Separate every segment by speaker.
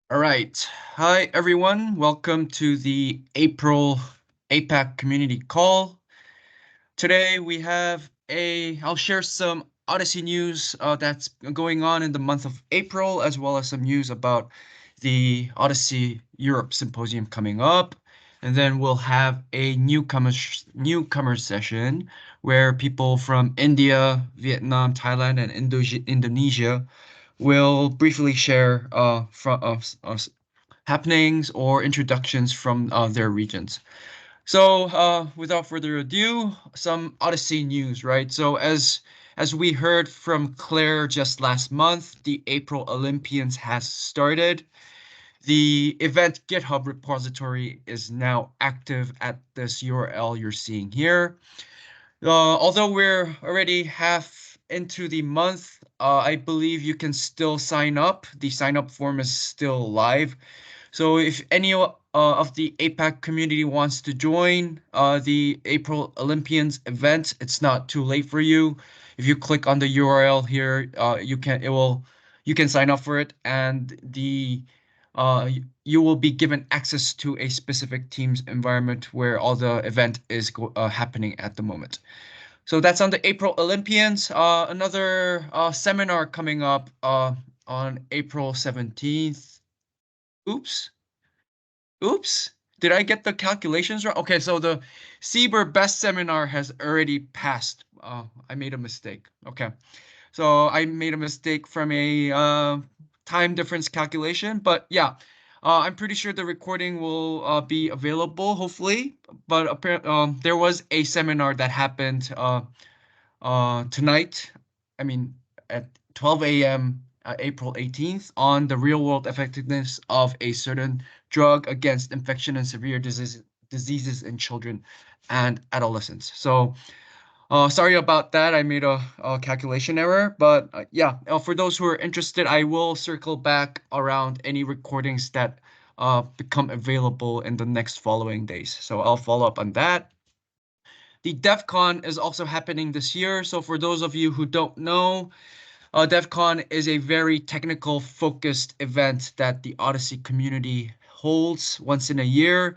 Speaker 1: All right. Hi, everyone. Welcome to the April APAC community call. Today I'll share some Odyssey news that's going on in the month of April, as well as some news about the Odyssey Europe Symposium coming up. And then we'll have a newcomer session where people from India, Vietnam, Thailand, and Indonesia will briefly share happenings or introductions from their regions. So, without further ado, some Odyssey news, right? So, as we heard from Claire just last month, the April Olympians has started. The event GitHub repository is now active at this URL you're seeing here. Although we're already half into the month, I believe you can still sign up. The sign up form is still live. So if any of the APAC community wants to join the April Olympians event, it's not too late for you. If you click on the URL here, you can sign up for it, and you will be given access to a specific team's environment where all the event is happening at the moment. So that's on the April Olympians. Another seminar coming up on April 17th. Oops. Oops. Did I get the calculations wrong? Okay, so the CBER Best Seminar has already passed. I made a mistake. Okay. So I made a mistake from a time difference calculation, but yeah, I'm pretty sure the recording will be available, hopefully. But apparently, there was a seminar that happened tonight. I mean, at 12 a.m. April 18th on the real-world effectiveness of a certain drug against infection and severe diseases in children and adolescents. So sorry about that. I made a calculation error, but yeah, for those who are interested, I will circle back around any recordings that become available in the next following days. So I'll follow up on that. The DEF CON is also happening this year. So for those of you who don't know, DEF CON is a very technical focused event that the Odyssey community holds once in a year.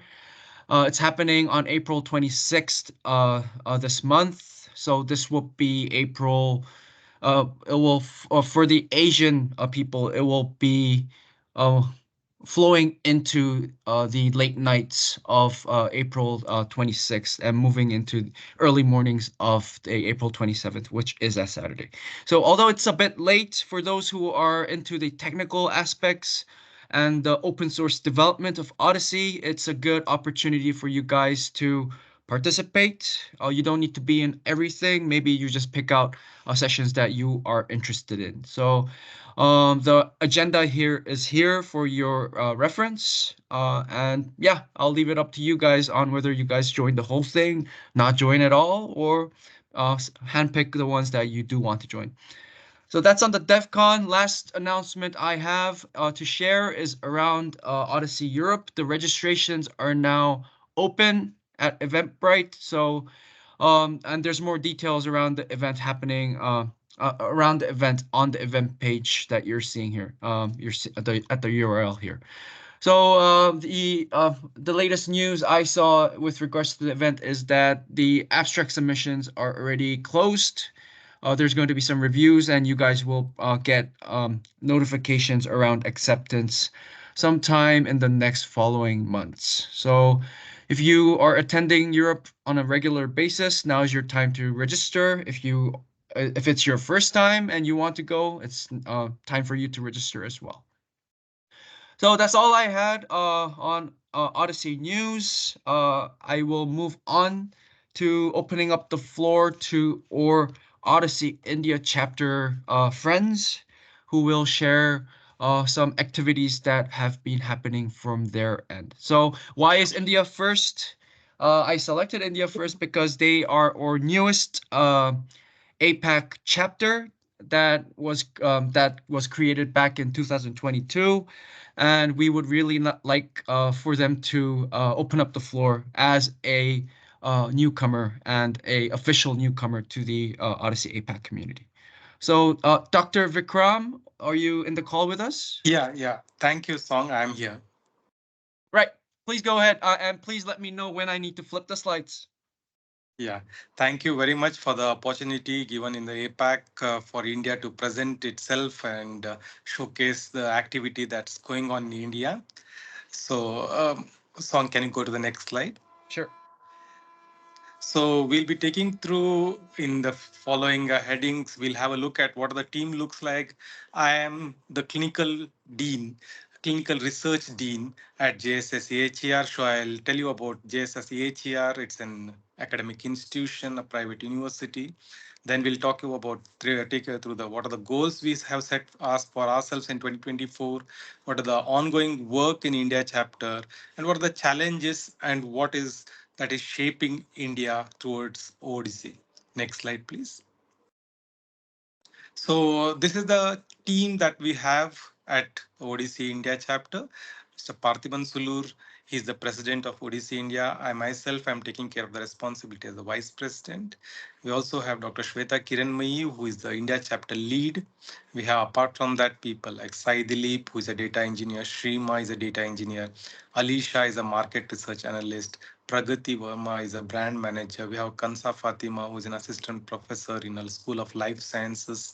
Speaker 1: It's happening on April 26th this month. So this will be April. It will for the Asian people. It will be uh, flowing into the late nights of April 26th and moving into early mornings of the April 27th, which is a Saturday. So although it's a bit late for those who are into the technical aspects and the open source development of Odyssey, it's a good opportunity for you guys to participate. You don't need to be in everything. Maybe you just pick out sessions that you are interested in. So the agenda here is here for your reference. And yeah, I'll leave it up to you guys on whether you guys join the whole thing, not join at all, or handpick the ones that you do want to join. So that's on the DEF CON. Last announcement I have to share is around Odyssey Europe. The registrations are now open at Eventbrite. So, and there's more details around the event happening around the event on the event page that you're seeing here. At the URL here. So the latest news I saw with regards to the event is that the abstract submissions are already closed. There's going to be some reviews, and you guys will get notifications around acceptance sometime in the next following months. So if you are attending Europe on a regular basis, now is your time to register. If it's your first time and you want to go, it's time for you to register as well. So that's all I had on Odyssey News. I will move on to opening up the floor to our Odyssey India chapter friends who will share some activities that have been happening from their end. So why is India first? I selected India first because they are our newest APAC chapter that was created back in 2022, and we would really like for them to open up the floor as a newcomer and a official newcomer to the Odyssey APAC community. So, Dr. Vikram, are you in the call with us?
Speaker 2: Yeah. Thank you, Song. I'm here.
Speaker 1: Right. Please go ahead, and please let me know when I need to flip the slides.
Speaker 2: Yeah, thank you very much for the opportunity given in the APAC for India to present itself and showcase the activity that's going on in India. So, Song, can you go to the next slide?
Speaker 1: Sure.
Speaker 2: So we'll be taking through in the following headings. We'll have a look at what the team looks like. I am the clinical research dean at ㍍SSAHER. So I'll tell you about ㍍SSAHER. It's an academic institution, a private university. Then we'll talk you about take you through the what are the goals we have set us for ourselves in 2024, what are the ongoing work in India chapter, and what are the challenges and what is that is shaping India towards OHDSI. Next slide, please. So this is the team that we have at OHDSI India chapter. Mr. Parthiban Sulur, he's the president of OHDSI India. I myself am taking care of the responsibility as the vice president. We also have Dr. Shweta Kiranmayi, who is the India chapter lead. We have, apart from that, people like Sai Dilip, who is a data engineer, Shrima is a data engineer, Alisha is a market research analyst, Pragati Verma is a brand manager. We have Kansa Fatima, who is an assistant professor in the School of Life Sciences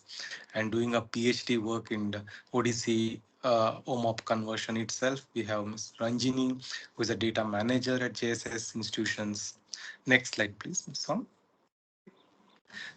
Speaker 2: and doing a PhD work in the ODC OMOP conversion itself. We have Ms. Ranjini, who is a data manager at JSS institutions. Next slide, please, Ms. Song.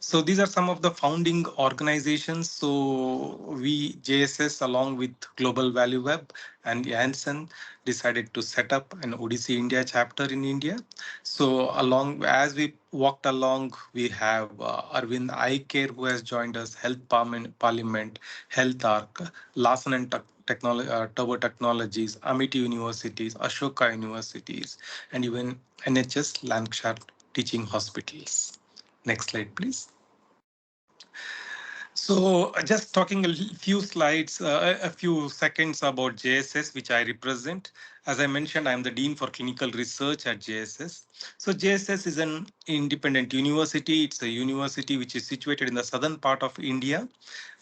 Speaker 2: So these are some of the founding organizations. So we, JSS, along with Global Value Web and Janssen, decided to set up an ODC India chapter in India. So along as we walked along, we have Arvind Eye Care, who has joined us, Parliament, Health Arc, Larsen and Turbo Technologies, Amity Universities, Ashoka Universities, and even NHS Lancashire Teaching Hospitals. Next slide, please. So just talking a few slides, a few seconds about JSS, which I represent. As I mentioned, I'm the Dean for Clinical Research at JSS. So JSS is an independent university. It's a university which is situated in the southern part of India.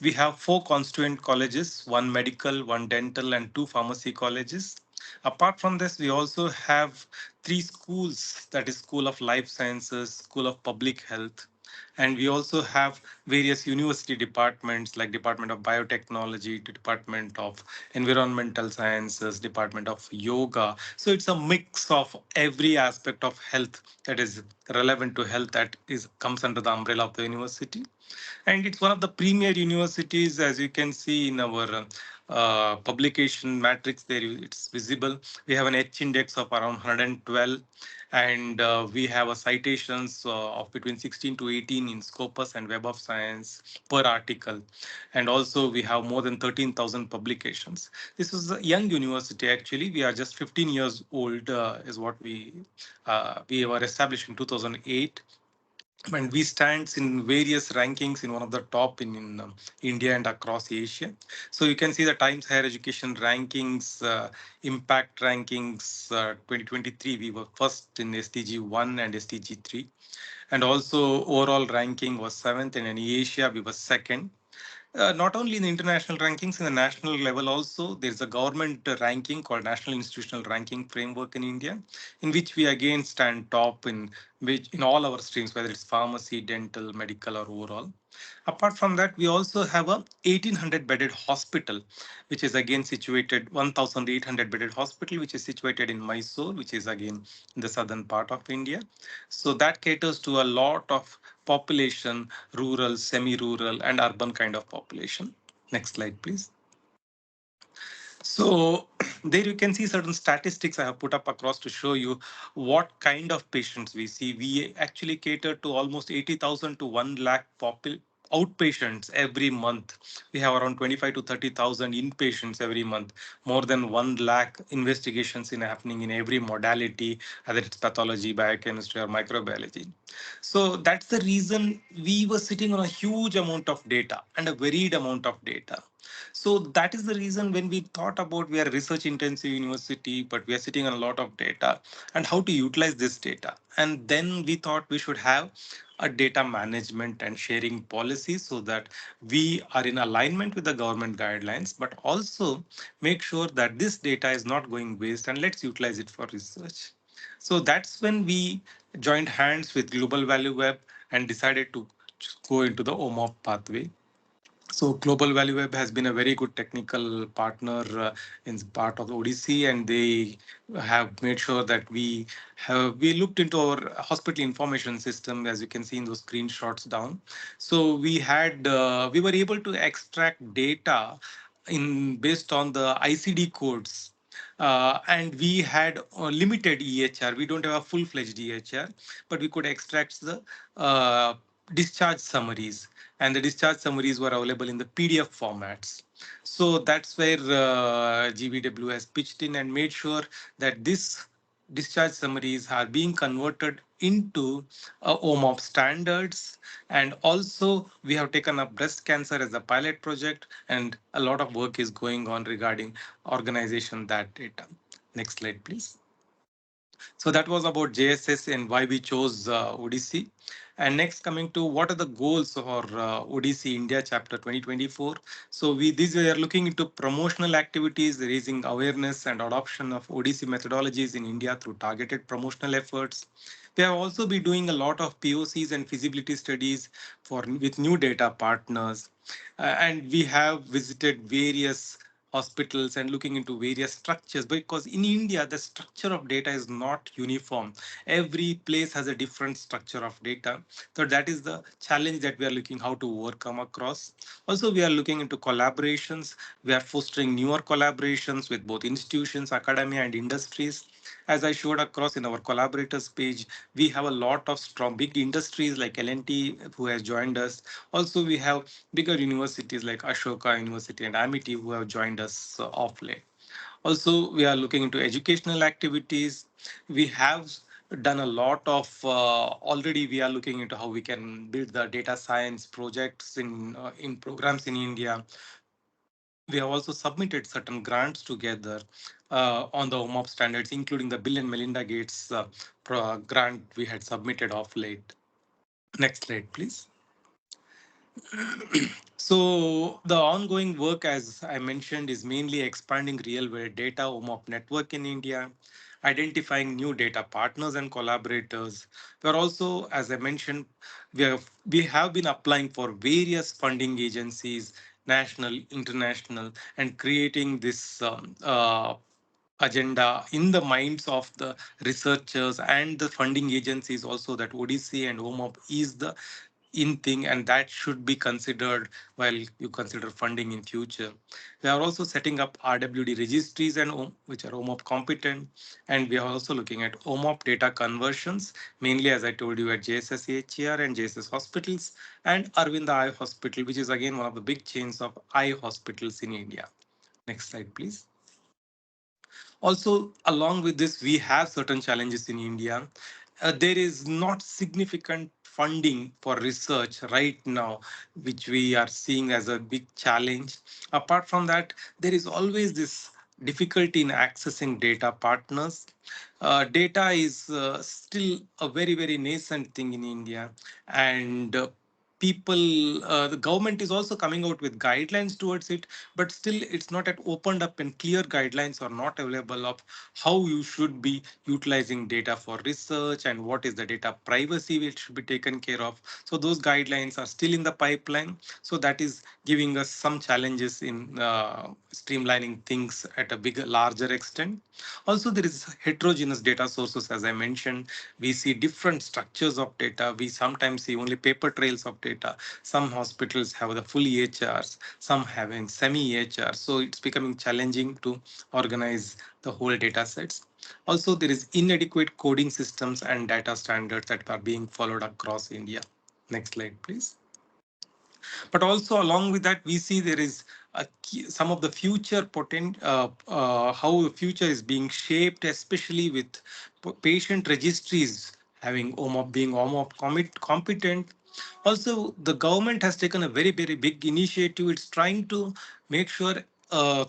Speaker 2: We have 4 constituent colleges, 1 medical, 1 dental, and 2 pharmacy colleges. Apart from this, we also have 3 schools, that is School of Life Sciences, School of Public Health, and we also have various university departments like Department of Biotechnology, Department of Environmental Sciences, Department of Yoga. So it's a mix of every aspect of health that is relevant to health that is comes under the umbrella of the university. And it's one of the premier universities, as you can see in our publication matrix there, it's visible. We have an H index of around 112, and we have a citations of between 16 to 18 in Scopus and Web of Science per article. And also we have more than 13,000 publications. This is a young university, actually. We are just 15 years old, is what we were established in 2008, and we stands in various rankings in one of the top in India and across Asia. So you can see the Times Higher Education rankings, impact rankings 2023. We were first in SDG 1 and SDG 3. And also overall ranking was 7th, and in Asia we were 2nd. Not only in the international rankings, in the national level also, there's a government ranking called National Institutional Ranking Framework in India, in which we again stand top in all our streams, whether it's pharmacy, dental, medical, or overall. Apart from that, we also have a 1800 bedded hospital, which is again situated 1800 bedded hospital, which is situated in Mysore, which is again in the southern part of India. So that caters to a lot of population, rural, semi-rural, and urban kind of population. Next slide, please. So there you can see certain statistics I have put up across to show you what kind of patients we see. We actually cater to almost 80,000 to 1 lakh outpatients every month. We have around 25 to 30,000 inpatients every month, more than 1 lakh investigations happening in every modality, whether it's pathology, biochemistry, or microbiology. So that's the reason we were sitting on a huge amount of data and a varied amount of data. So that is the reason when we thought about we are a research intensive university, but we are sitting on a lot of data and how to utilize this data. And then we thought we should have a data management and sharing policy so that we are in alignment with the government guidelines, but also make sure that this data is not going waste and let's utilize it for research. So that's when we joined hands with Global Value Web and decided to go into the OMOP pathway. So Global Value Web has been a very good technical partner in part of ODC, and they have made sure that we looked into our hospital information system, as you can see in those screenshots down. So we were able to extract data in based on the ICD codes. And we had limited EHR. We don't have a full-fledged EHR, but we could extract the discharge summaries, and the discharge summaries were available in the PDF formats. So that's where GVW has pitched in and made sure that this discharge summaries are being converted into OMOP standards. And also, we have taken up breast cancer as a pilot project, and a lot of work is going on regarding organization that data. Next slide, please. So that was about JSS and why we chose ODC. And next, coming to what are the goals for ODC India Chapter 2024. So we are looking into promotional activities, raising awareness and adoption of ODC methodologies in India through targeted promotional efforts. We have also been doing a lot of POCs and feasibility studies for with new data partners, and we have visited various hospitals and looking into various structures, because in India the structure of data is not uniform. Every place has a different structure of data. So that is the challenge that we are looking how to overcome across. Also, we are looking into collaborations. We are fostering newer collaborations with both institutions, academia, and industries. As I showed across in our collaborators page, we have a lot of strong big industries like L&T who has joined us. Also, we have bigger universities like Ashoka University and Amity who have joined us off late. Also, we are looking into educational activities. We have done a lot of already we are looking into how we can build the data science projects in programs in India. We have also submitted certain grants together on the OMOP standards, including the Bill and Melinda Gates grant we had submitted of late. Next slide, please. So the ongoing work, as I mentioned, is mainly expanding real-world data OMOP network in India, identifying new data partners and collaborators. We are also, as I mentioned, we have been applying for various funding agencies, national, international, and creating this agenda in the minds of the researchers and the funding agencies also, that ODC and OMOP is the in thing, and that should be considered while you consider funding in future. We are also setting up RWD registries and which are OMOP competent, and we are also looking at OMOP data conversions, mainly as I told you at JSS HER and JSS hospitals and Arvinda Eye Hospital, which is again one of the big chains of eye hospitals in India. Next slide, please. Also, along with this, we have certain challenges in India. There is not significant funding for research right now, which we are seeing as a big challenge. Apart from that, there is always this difficulty in accessing data partners. Data is still a very, very nascent thing in India, and the government is also coming out with guidelines towards it, but still it's not at opened up, and clear guidelines are not available of how you should be utilizing data for research and what is the data privacy which should be taken care of. So those guidelines are still in the pipeline. So that is giving us some challenges in streamlining things at a bigger, larger extent. Also, there is heterogeneous data sources. As I mentioned, we see different structures of data. We sometimes see only paper trails of data. Some hospitals have the full EHRs, some having semi-EHR. So it's becoming challenging to organize the whole data sets. Also, there is inadequate coding systems and data standards that are being followed across India. Next slide, please. But also along with that, we see there is some of the future how the future is being shaped, especially with patient registries having OMOP being OMOP competent. Also, the government has taken a very, very big initiative. It's trying to make sure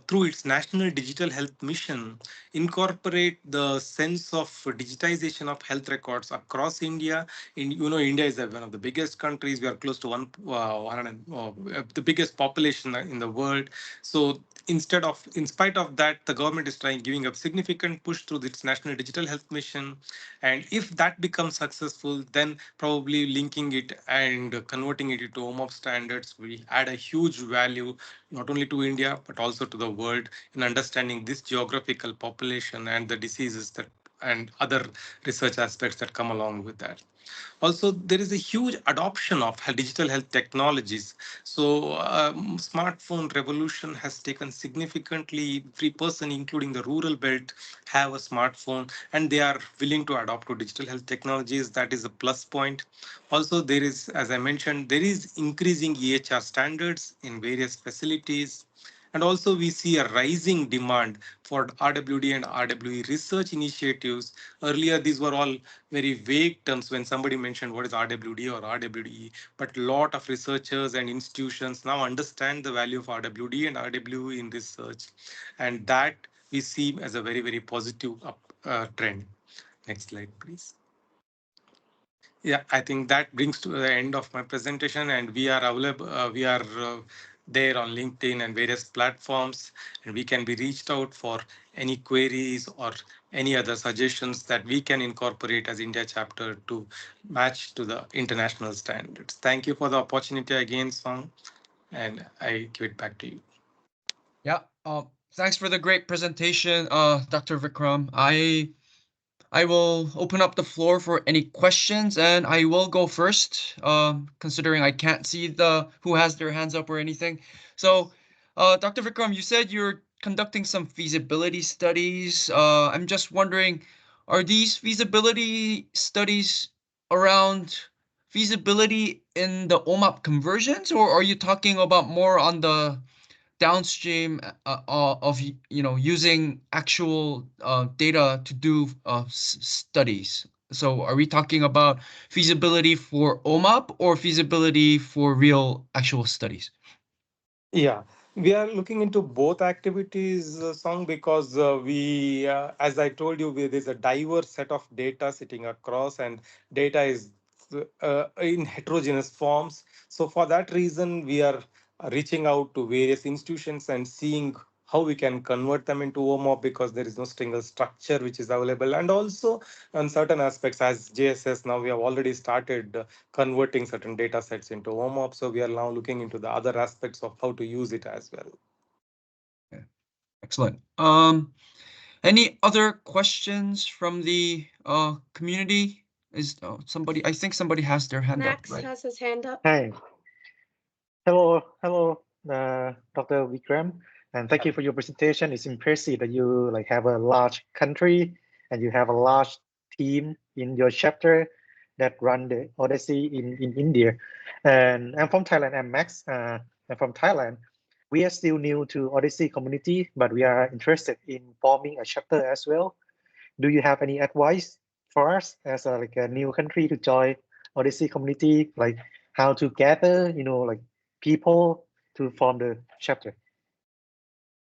Speaker 2: through its national digital health mission incorporate the sense of digitization of health records across India. India is one of the biggest countries. We are close to the biggest population in the world. So in spite of that, the government is trying giving a significant push through its national digital health mission. And if that becomes successful, then probably linking it and converting it into OMOP standards will add a huge value not only to India but also to the world in understanding this geographical population and the diseases that and other research aspects that come along with that. Also, there is a huge adoption of digital health technologies. So, smartphone revolution has taken significantly. Every person, including the rural belt, have a smartphone, and they are willing to adopt to digital health technologies. That is a plus point. Also, there is, as I mentioned, there is increasing EHR standards in various facilities. And also, we see a rising demand for RWD and RWE research initiatives. Earlier, these were all very vague terms when somebody mentioned what is RWD or RWE, but a lot of researchers and institutions now understand the value of RWD and RWE in research. And that we see as a very, very positive trend. Next slide, please. Yeah, I think that brings to the end of my presentation, and we are available. We are there on LinkedIn and various platforms, and we can be reached out for any queries or any other suggestions that we can incorporate as India chapter to match to the international standards. Thank you for the opportunity again, Song, and I give it back to you.
Speaker 1: Yeah. Thanks for the great presentation, Dr. Vikram. I will open up the floor for any questions, and I will go first, considering I can't see who has their hands up or anything. So, Dr. Vikram, you said you're conducting some feasibility studies. I'm just wondering, are these feasibility studies around feasibility in the OMAP conversions, or are you talking about more on the downstream of using actual data to do studies? So are we talking about feasibility for OMAP or feasibility for real actual studies?
Speaker 2: Yeah, we are looking into both activities, Song, because as I told you, there's a diverse set of data sitting across, and data is in heterogeneous forms. So for that reason, we are reaching out to various institutions and seeing how we can convert them into OMOP because there is no single structure which is available. And also on certain aspects, as JSS, now we have already started converting certain data sets into OMOP. So we are now looking into the other aspects of how to use it as well.
Speaker 1: Okay. Excellent. Any other questions from the community? I think somebody has their hand up,
Speaker 3: Max
Speaker 1: right?
Speaker 3: has his hand up.
Speaker 4: Hi. Hello, Dr. Vikram, and thank you for your presentation. It's impressive that you have a large country and you have a large team in your chapter that run the Odyssey in India. And I'm from Thailand. I'm Max. I'm from Thailand. We are still new to Odyssey community, but we are interested in forming a chapter as well. Do you have any advice for us as a new country to join Odyssey community, like how to gather, people to form the chapter?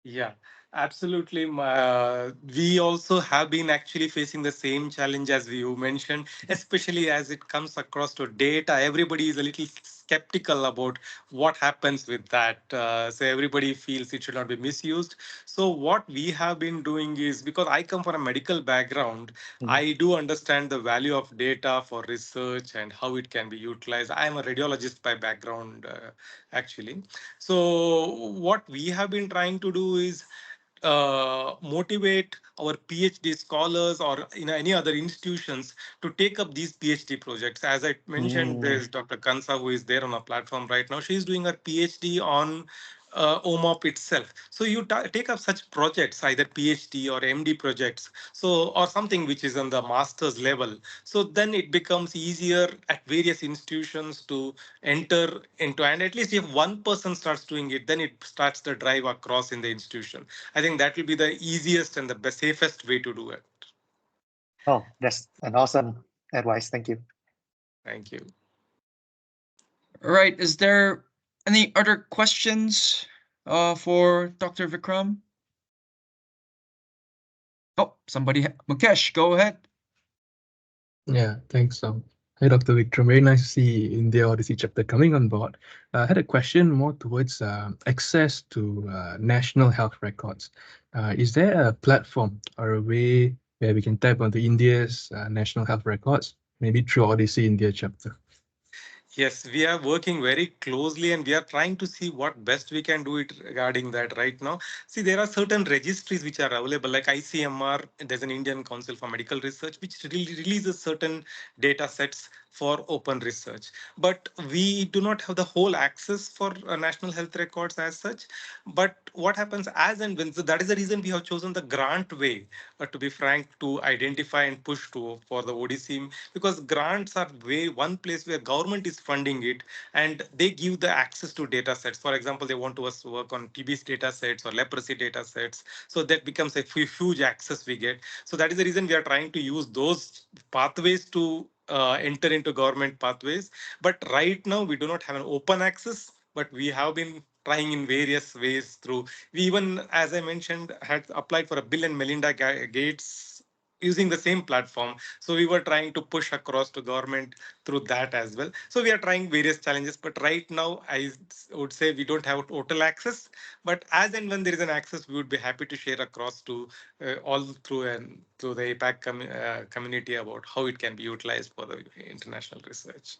Speaker 2: Yeah, absolutely. We also have been actually facing the same challenge as you mentioned, especially as it comes across to data. Everybody is a little skeptical about what happens with that. So everybody feels it should not be misused. So what we have been doing is, because I come from a medical background, I do understand the value of data for research and how it can be utilized. I am a radiologist by background, actually. So what we have been trying to do is motivate our PhD scholars or in any other institutions to take up these PhD projects. As I mentioned, there's Dr. Kansa who is there on our platform right now. She's doing her PhD on OMOP itself. So you take up such projects, either PhD or MD projects, so or something which is on the master's level. So then it becomes easier at various institutions to enter into, and at least if one person starts doing it, then it starts the drive across in the institution. I think that will be the easiest and the best, safest way to do it.
Speaker 4: Oh, that's an awesome advice. Thank you.
Speaker 2: Thank you.
Speaker 1: All right. Is there any other questions for Dr. Vikram? Oh, Mukesh, go ahead.
Speaker 3: Yeah, thanks. Hi, Dr. Vikram. Very nice to see India Odyssey chapter coming on board. I had a question more towards access to national health records. Is there a platform or a way where we can tap onto India's national health records, maybe through Odyssey India chapter?
Speaker 2: Yes, we are working very closely and we are trying to see what best we can do it regarding that right now. See, there are certain registries which are available, like ICMR, there's an Indian Council for Medical Research, which releases certain data sets for open research. But we do not have the whole access for national health records as such. But what happens as and when, so that is the reason we have chosen the grant way, to be frank, to identify and push for the ODC, because grants are one place where government is funding it and they give the access to data sets. For example, they want us to work on TB data sets or leprosy data sets. So that becomes a huge access we get. So that is the reason we are trying to use those pathways to enter into government pathways. But right now we do not have an open access, but we have been trying in various ways through. We even, as I mentioned, had applied for a Bill and Melinda Gates using the same platform. So we were trying to push across to government through that as well. So we are trying various challenges, but right now I would say we don't have total access. But as and when there is an access, we would be happy to share across to all through the APAC community about how it can be utilized for the international research.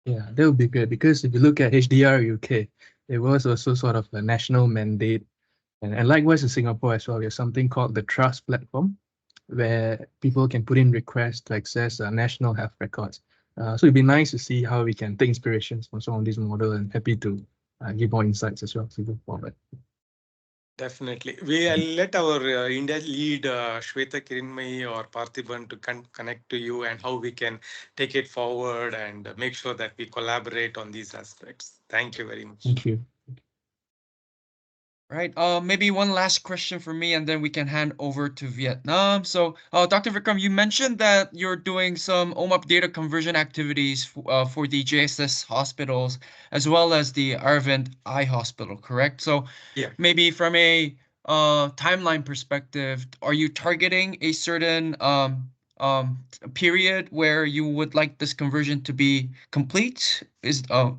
Speaker 3: Yeah, that would be great, because if you look at HDR UK, it was also sort of a national mandate. And likewise in Singapore as well, we have something called the Trust Platform, where people can put in requests to access national health records. So it'd be nice to see how we can take inspirations from some of these models, and happy to give more insights as well to go forward.
Speaker 2: Definitely. I'll let our India lead, Shweta Kirinmai or Parthiban, to connect to you and how we can take it forward and make sure that we collaborate on these aspects. Thank you very much.
Speaker 3: Thank you.
Speaker 1: Right. Maybe one last question for me, and then we can hand over to Vietnam. So, Dr. Vikram, you mentioned that you're doing some OMAP data conversion activities for the JSS hospitals, as well as the Aravind Eye Hospital, correct? So,
Speaker 2: Yeah.
Speaker 1: maybe from a timeline perspective, are you targeting a certain period where you would like this conversion to be complete? That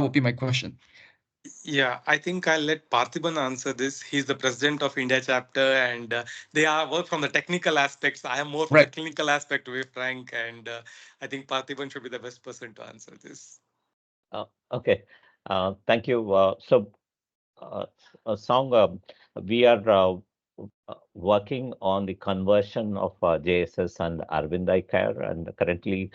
Speaker 1: would be my question.
Speaker 2: Yeah, I think I'll let Parthiban answer this. He's the president of India chapter, and they are work from the technical aspects. I am more from the clinical aspect, to be frank, and I think Parthiban should be the best person to answer this.
Speaker 5: Okay, thank you. Song, we are working on the conversion of JSS and Aravind Eye Care, and currently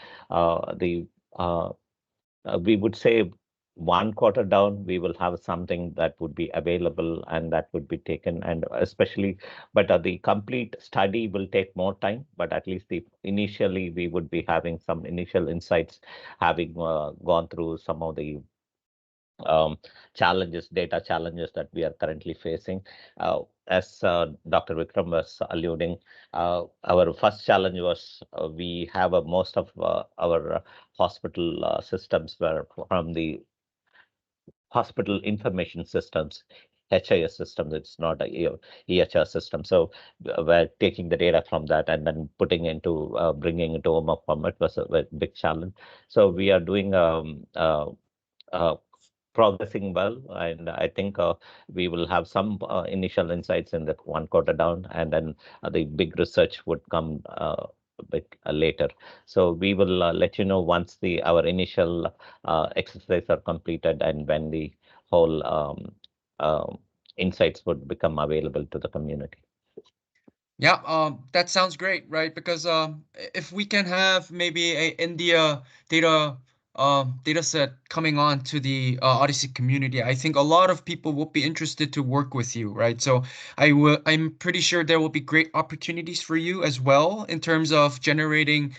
Speaker 5: we would say 1 quarter down, we will have something that would be available and that would be taken, and especially, but the complete study will take more time, but at least initially we would be having some initial insights, having gone through some of the data challenges that we are currently facing. As Dr. Vikram was alluding, our first challenge was we have most of our hospital systems were from the hospital information systems, HIS systems. It's not a EHR system. So we're taking the data from that and then putting into bringing into OMA format was a big challenge. So we are doing progressing well, and I think we will have some initial insights in the 1 quarter down, and then the big research would come a bit later. So we will let you know once our initial exercises are completed and when the whole insights would become available to the community.
Speaker 1: Yeah, that sounds great, right? Because if we can have maybe a India data set coming on to the Odyssey community, I think a lot of people will be interested to work with you, right? So I'm pretty sure there will be great opportunities for you as well in terms of generating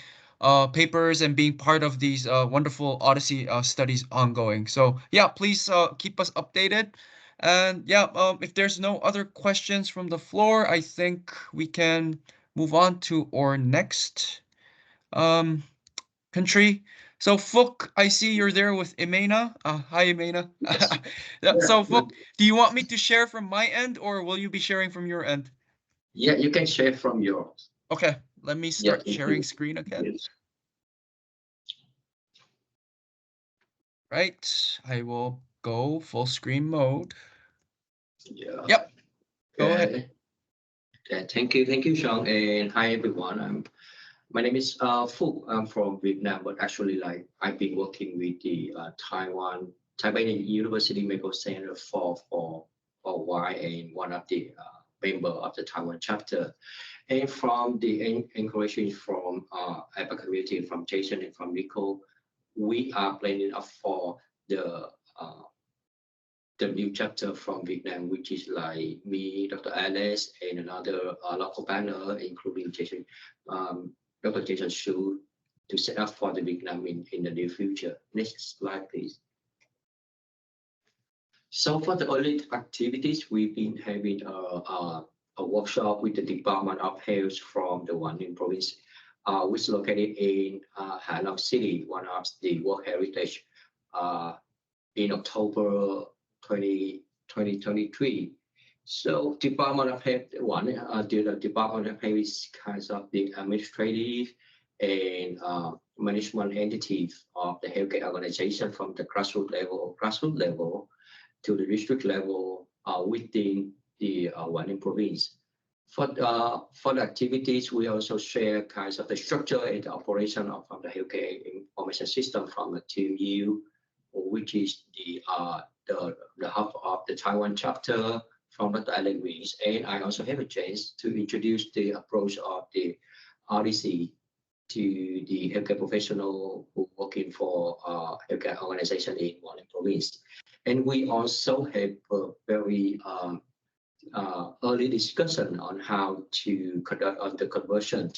Speaker 1: papers and being part of these wonderful Odyssey studies ongoing. So yeah, please keep us updated. And yeah, if there's no other questions from the floor, I think we can move on to our next country. So Phúc, I see you're there with Imena. Hi Imena.
Speaker 6: Yes.
Speaker 1: So Phúc, do you want me to share from my end or will you be sharing from your end?
Speaker 6: Yeah, you can share from yours.
Speaker 1: Okay, let me start
Speaker 6: thank
Speaker 1: sharing
Speaker 6: you.
Speaker 1: screen again.
Speaker 6: Yes.
Speaker 1: Right, I will go full screen mode.
Speaker 6: Yeah.
Speaker 1: Yep, go ahead.
Speaker 6: Yeah, thank you, Sean, and hi everyone. My name is Phúc. I'm from Vietnam, but actually, like I've been working with the Taipei University Medical Center for a while, and one of the member of the Taiwan chapter. And from the encouragement from APAC community, from Jason and from Nico, we are planning up for the new chapter from Vietnam, which is like me, Dr. Alice, and another local partner, including Jason, Dr. Jason Shu, to set up for the Vietnam in the near future. Next slide, please. So for the early activities, we've been having a workshop with the Department of Health from the Quảng Ninh province, which is located in Hà Long City, one of the World Heritage, in October 2023. So Department of Health, the Department of Health is kind of the administrative and management entities of the healthcare organization from the grassroots level to the district level within the Quảng Ninh province. For the activities, we also share kinds of the structure and the operation of the healthcare information system from the TMU, which is the hub of the Taiwan chapter from Dr. Alan Wings. And I also have a chance to introduce the approach of the OHDSI to the healthcare professional who working for healthcare organization in Quảng Ninh province. And we also have a very early discussion on how to conduct the conversion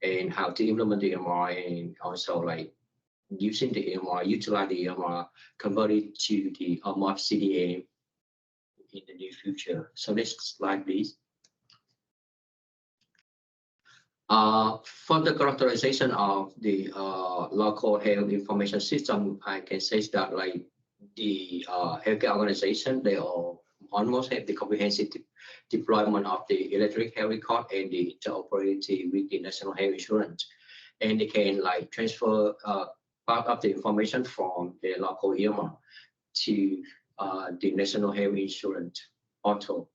Speaker 6: and how to implement the EMR, and also like using the EMR, utilize the EMR, convert it to the MOF CDA in the near future. So next slide, please. For the characterization of the local health information system, I can say that like the healthcare organization, they all almost have the comprehensive deployment of the electronic health record and the interoperability with the national health insurance, and they can like transfer part of the information from the local EMR to the national health insurance portal.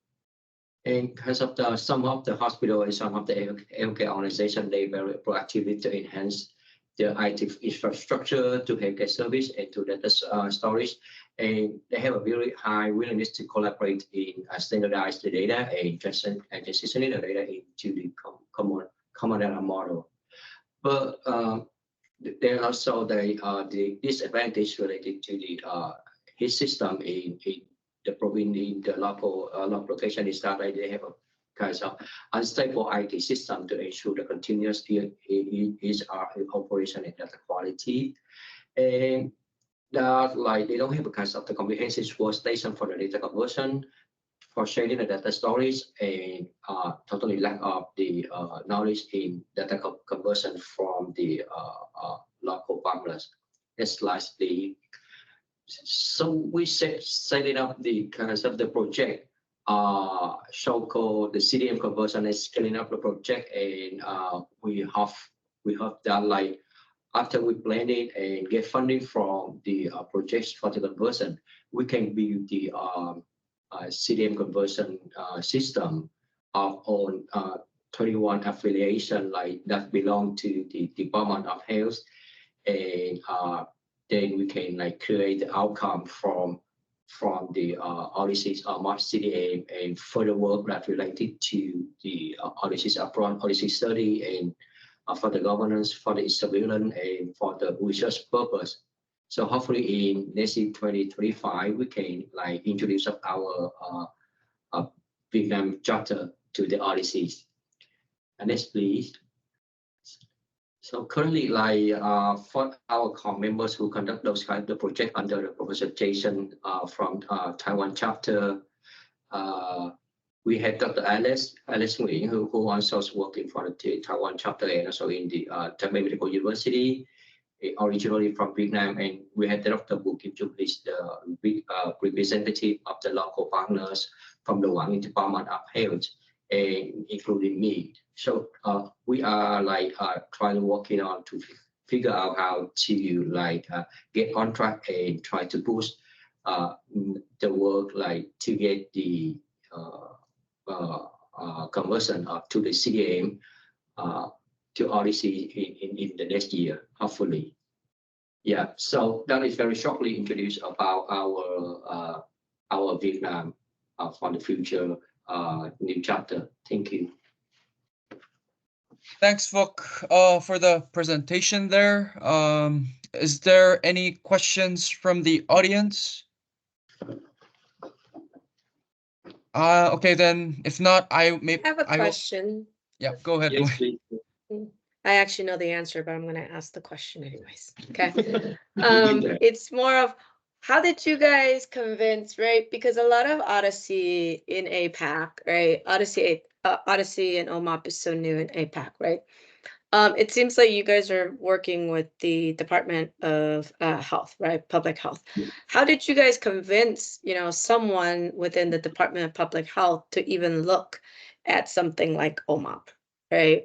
Speaker 6: And because of some of the hospital and some of the healthcare organization, they very proactively to enhance the IT infrastructure to healthcare service and to data storage. And they have a very high willingness to collaborate in standardize the data and transitioning the data into the common data model. But there are also the disadvantage related to the health system in the province, in the local location, is that they have a kind of unstable IT system to ensure the continuous operation and data quality, and that like they don't have a kind of the comprehensive workstation for the data conversion, for sharing the data storage, and totally lack of the knowledge in data conversion from the local partners. Next slide, please. So we setting up the kind of the project, so-called the CDM conversion is scaling up the project, and we hope that like after we plan it and get funding from the projects for the conversion, we can build the CDM conversion system of on 21 affiliation like that belong to the Department of Health, and then we can like create the outcome from the MOF CDA and further work that related to the OHDSI upfront OHDSI study, and for the governance, for the surveillance, and for the research purpose. So hopefully in next year 2025, we can like introduce our Vietnam chapter to the OHDSI. And next, please. So currently, like for our core members who conduct those kind of the project under the Professor Jason from Taiwan chapter, we had Dr. Alice Nguyen, who also is working for the Taiwan chapter and also in the Taipei Medical University, originally from Vietnam, and we had Dr. Boo Kim Chuk, is the representative of the local partners from the Wang Department of Health, and including me. So we are like trying to working on to figure out how to like get on track and try to push the work like to get the conversion up to the CDM to OHDSI in the next year, hopefully. Yeah, so that is very shortly introduced about our Vietnam for the future new chapter. Thank you.
Speaker 1: Thanks, Phuc, for the presentation there. Is there any questions from the audience? Okay, then if not, I
Speaker 7: have a question.
Speaker 1: Yeah, go ahead.
Speaker 6: Yes, please.
Speaker 7: I actually know the answer, but I'm going to ask the question anyways. Okay.
Speaker 6: Yeah.
Speaker 7: It's more of how did you guys convince, right? Because a lot of OHDSI in APAC, right? OHDSI and OMOP is so new in APAC, right? It seems like you guys are working with the Department of Health, right? Public Health. How did you guys convince, someone within the Department of Public Health to even look at something like OMOP, right?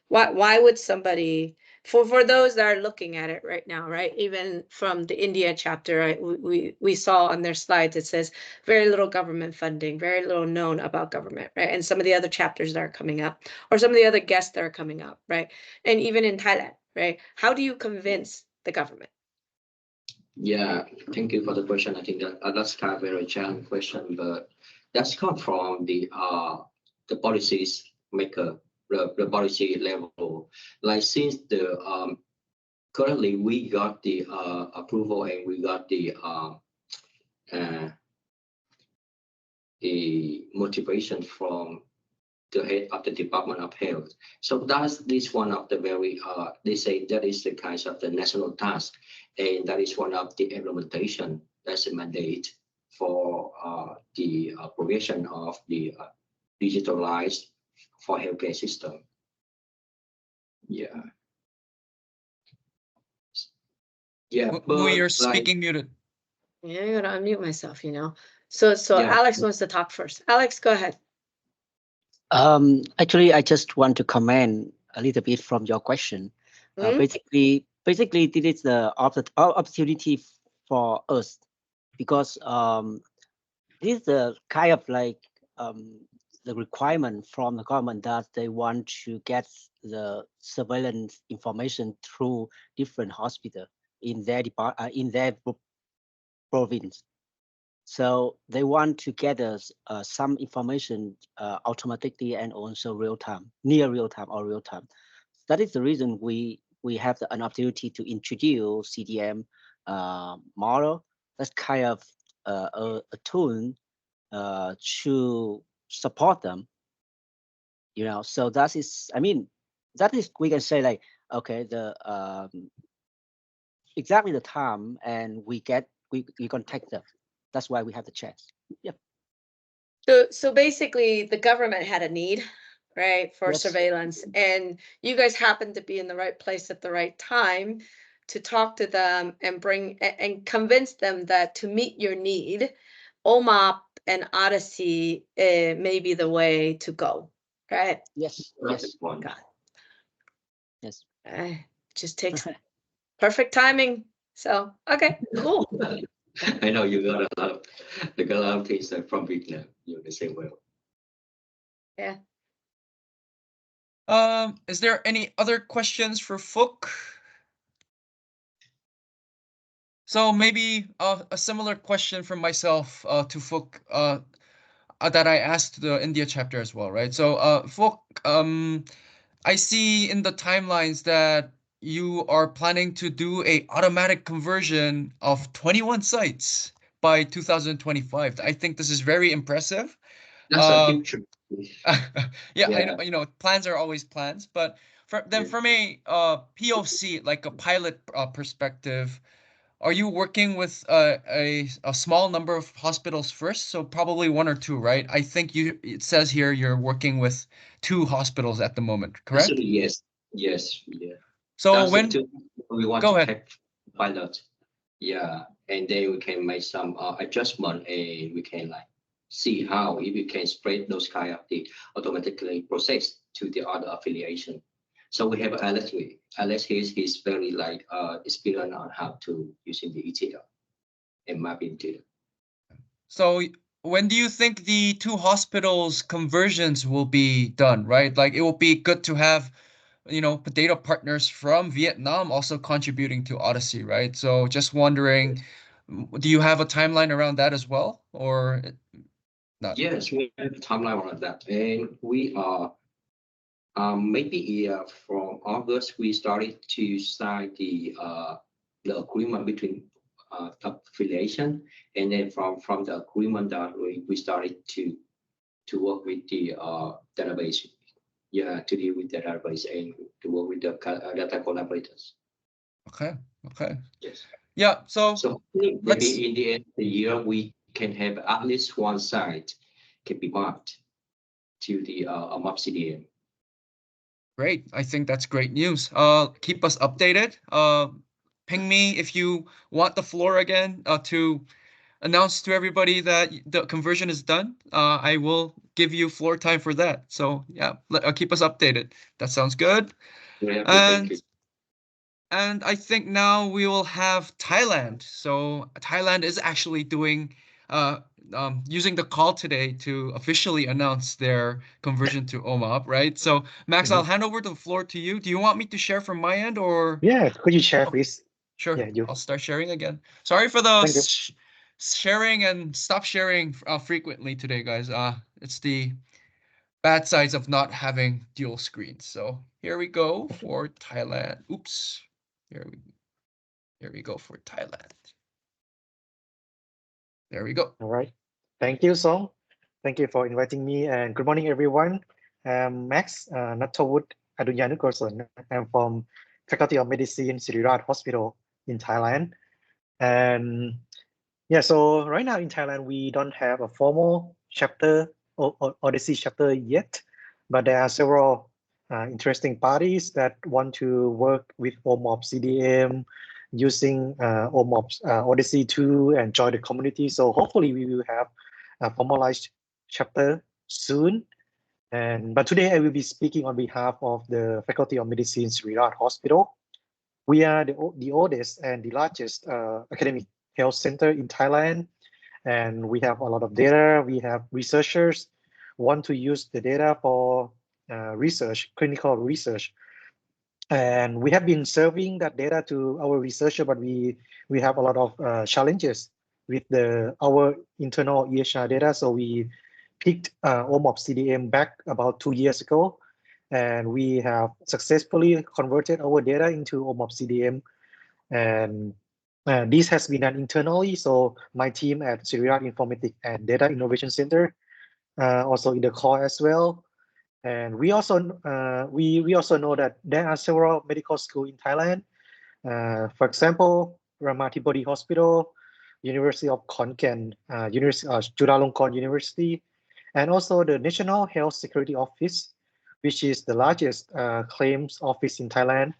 Speaker 7: Why would somebody, for those that are looking at it right now, right? Even from the India chapter, right? We saw on their slides, it says very little government funding, very little known about government, right? And some of the other chapters that are coming up, or some of the other guests that are coming up, right? And even in Thailand, right? How do you convince the government?
Speaker 6: Yeah, thank you for the question. I think that's kind of a very challenging question, but that's come from the policies maker, the policy level. Like since the currently we got the approval and we got the motivation from the head of the Department of Health. So that's this one of the very they say that is the kind of the national task, and that is one of the implementation. That's a mandate for the provision of the digitalized for healthcare system. Yeah. Yeah,
Speaker 1: When you're
Speaker 6: but
Speaker 1: speaking muted.
Speaker 7: Yeah, I'm gonna unmute myself, So
Speaker 6: Yeah.
Speaker 7: Alex wants to talk first. Alex, go ahead.
Speaker 8: Actually, I just want to comment a little bit from your question. Basically, this is the opportunity for us because this is the kind of like the requirement from the government that they want to get the surveillance information through different hospitals in their province. So they want to get us some information automatically and also real time, near real time or real time. That is the reason we have an opportunity to introduce CDM model. That's kind of a tool to support them. So that is, that is, we can say like, okay, the exactly the time, and we contact them. That's why we have the chance. Yep.
Speaker 7: So basically, the government had a need, right, for
Speaker 8: Yes.
Speaker 7: surveillance, and you guys happened to be in the right place at the right time to talk to them and convince them that to meet your need, OMOP and OHDSI may be the way to go, right?
Speaker 8: Yes.
Speaker 6: that's
Speaker 8: Yes.
Speaker 6: the point.
Speaker 7: Got it.
Speaker 8: Yes.
Speaker 7: Just takes perfect timing. So okay, cool.
Speaker 6: I know you got a lot of things from Vietnam. You the same way.
Speaker 7: Yeah.
Speaker 1: Is there any other questions for Phuc? So maybe a similar question from myself to Phuc that I asked the India chapter as well, right? So Phuc, I see in the timelines that you are planning to do a automatic conversion of 21 sites by 2025. I think this is very impressive.
Speaker 6: That's a big trip.
Speaker 1: Yeah, I know plans are always plans, but from a POC, like a pilot perspective, are you working with a small number of hospitals first? So probably one or two, right? I think it says here you're working with 2 hospitals at the moment, correct?
Speaker 6: Actually, yes, yeah.
Speaker 1: So
Speaker 6: That's
Speaker 1: when
Speaker 6: we want
Speaker 1: go
Speaker 6: to
Speaker 1: ahead.
Speaker 6: take pilot, yeah, and then we can make some adjustment, and we can like see how if we can spread those kind of the automatically process to the other affiliation. So we have Alex. Alex, he's very like experienced on how to using the ETL and mapping data.
Speaker 1: So when do you think the 2 hospitals conversions will be done, right? Like it will be good to have, data partners from Vietnam also contributing to Odyssey, right? So just wondering, do you have a timeline around that as well, or not?
Speaker 6: Yes, we have a timeline on that, and we are maybe from August we started to sign the agreement between affiliation, and then from the agreement that we started to work with the database, yeah, to deal with the database and to work with the data collaborators.
Speaker 1: Okay.
Speaker 6: Yes.
Speaker 1: Yeah. So
Speaker 6: Maybe
Speaker 1: let's.
Speaker 6: in the end of the year we can have at least one site can be mapped to the map CDM.
Speaker 1: Great. I think that's great news. Keep us updated. Ping me if you want the floor again to announce to everybody that the conversion is done. I will give you floor time for that. So yeah, keep us updated. That sounds good.
Speaker 6: Yeah, thank you.
Speaker 1: And I think now we will have Thailand. So Thailand is actually doing using the call today to officially announce their conversion to OMOP, right? So Max, I'll hand over the floor to you. Do you want me to share from my end or?
Speaker 4: Yeah, could you share, please?
Speaker 1: Sure.
Speaker 4: Yeah, you.
Speaker 1: I'll start sharing again. Sorry for the
Speaker 4: Thank you.
Speaker 1: sharing and stop sharing frequently today, guys. It's the bad sides of not having dual screens. So here we go for Thailand. Oops. Here we go for Thailand. There we go.
Speaker 4: All right. Thank you, Song. Thank you for inviting me, and good morning, everyone. I'm Max Nattawut Adunyanukorson. I'm from Faculty of Medicine, Sirirat Hospital in Thailand. And yeah, so right now in Thailand, we don't have a formal chapter or OHDSI chapter yet, but there are several interesting parties that want to work with OMOP CDM, using OMOP's OHDSI 2 and join the community. So hopefully we will have a formalized chapter soon. But today I will be speaking on behalf of the Faculty of Medicine Sirirat Hospital. We are the oldest and the largest academic health center in Thailand, and we have a lot of data. We have researchers want to use the data for research, clinical research, and we have been serving that data to our researcher, but we have a lot of challenges with our internal EHR data. So we picked OMOP CDM back about 2 years ago, and we have successfully converted our data into OMOP CDM, and this has been done internally. So my team at Sirirat Informatics and Data Innovation Center also in the call as well. And we also we also know that there are several medical schools in Thailand. For example, Ramatibodi Hospital, University of Khon Kaen, Chulalongkorn University, and also the National Health Security Office, which is the largest claims office in Thailand.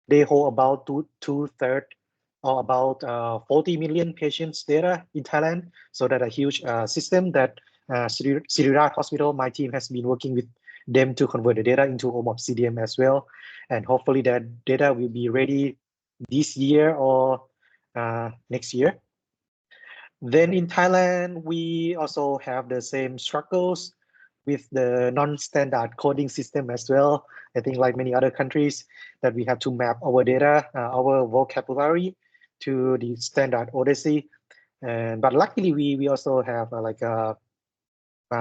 Speaker 4: They hold about two-thirds or about 40 million patients data in Thailand. So that's a huge system that Sirirat Hospital, my team has been working with them to convert the data into OMOP CDM as well. And hopefully that data will be ready this year or next year. Then in Thailand, we also have the same struggles with the non-standard coding system as well. I think like many other countries that we have to map our data, our vocabulary to the standard OHDSI. But luckily we also have like a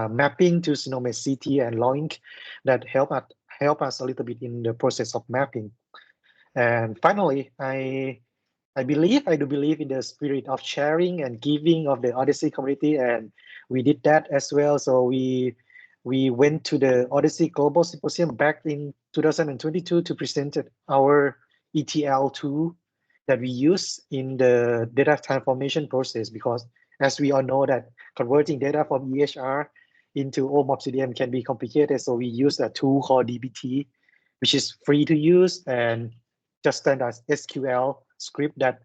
Speaker 4: mapping to Sinome CT and LOINC that help us a little bit in the process of mapping. And finally, I do believe in the spirit of sharing and giving of the OHDSI community, and we did that as well. So we went to the OHDSI Global Symposium back in 2022 to present our ETL tool that we use in the data transformation process, because as we all know that converting data from EHR into OMOP CDM can be complicated. So we use a tool called DBT, which is free to use and just standard SQL script that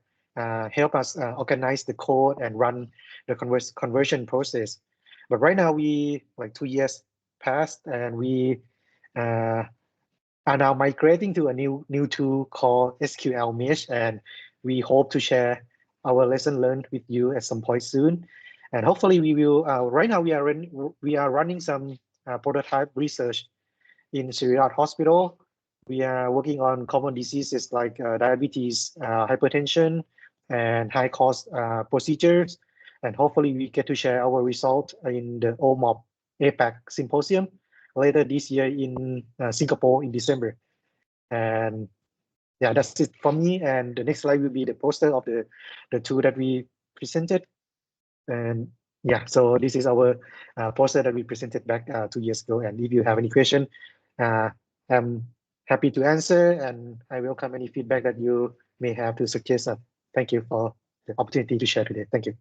Speaker 4: help us organize the code and run the conversion process. But right now we, like 2 years passed, and we are now migrating to a new tool called SQL Mesh, and we hope to share our lesson learned with you at some point soon. And hopefully we will. Right now we are running some prototype research in Sri Hospital. We are working on common diseases like diabetes, hypertension, and high cost procedures. And hopefully we get to share our result in the OMOP APAC symposium later this year in Singapore in December. And yeah, that's it for me. And the next slide will be the poster of the tool that we presented. And yeah, so this is our poster that we presented back 2 years ago. And if you have any question, I'm happy to answer, and I welcome any feedback that you may have to suggest. Thank you for the opportunity to share today. Thank you.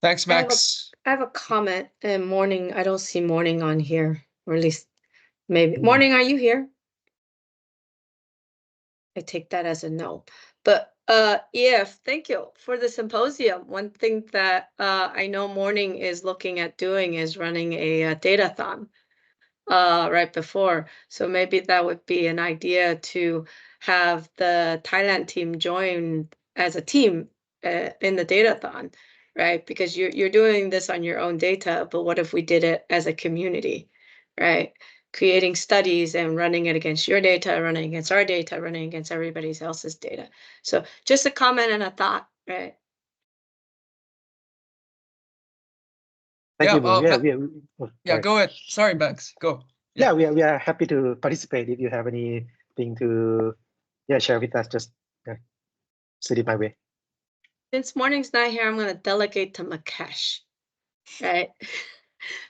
Speaker 1: Thanks, Max.
Speaker 7: I have a comment. Morning, I don't see Morning on here, or at least maybe. Morning, are you here? I take that as a no. But yeah, thank you for the symposium. One thing that I know Morning is looking at doing is running a datathon right before. So maybe that would be an idea to have the Thailand team join as a team in the datathon, right? Because you're doing this on your own data, but what if we did it as a community, right? Creating studies and running it against your data, running against our data, running against everybody else's data. So just a comment and a thought, right?
Speaker 4: Thank
Speaker 1: Yeah,
Speaker 4: you, Moon.
Speaker 1: Yeah, go ahead. Sorry, Max, go.
Speaker 4: Yeah, we are happy to participate. If you have anything to share with us, just send it my way.
Speaker 7: Since Morning's not here, I'm going to delegate to Mukesh, right?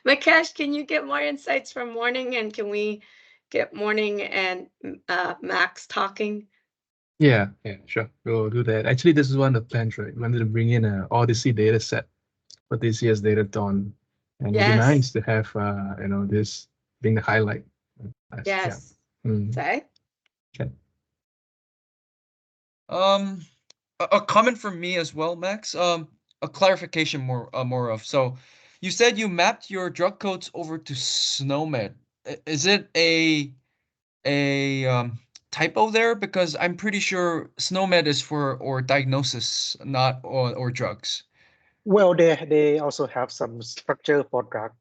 Speaker 7: Mukesh, can you get more insights from Morning, and can we get Morning and Max talking?
Speaker 3: Yeah, sure. We'll do that. Actually, this is one of the plans, right? We wanted to bring in an OHDSI data set for this year's datathon. And it'd be nice to have, this being the highlight.
Speaker 7: Yes.
Speaker 3: Okay.
Speaker 1: A comment from me as well, Max. A clarification more of. So you said you mapped your drug codes over to SNOMED. Is it a typo there? Because I'm pretty sure SNOMED is for diagnosis, not or drugs.
Speaker 4: Well, they also have some structure for drug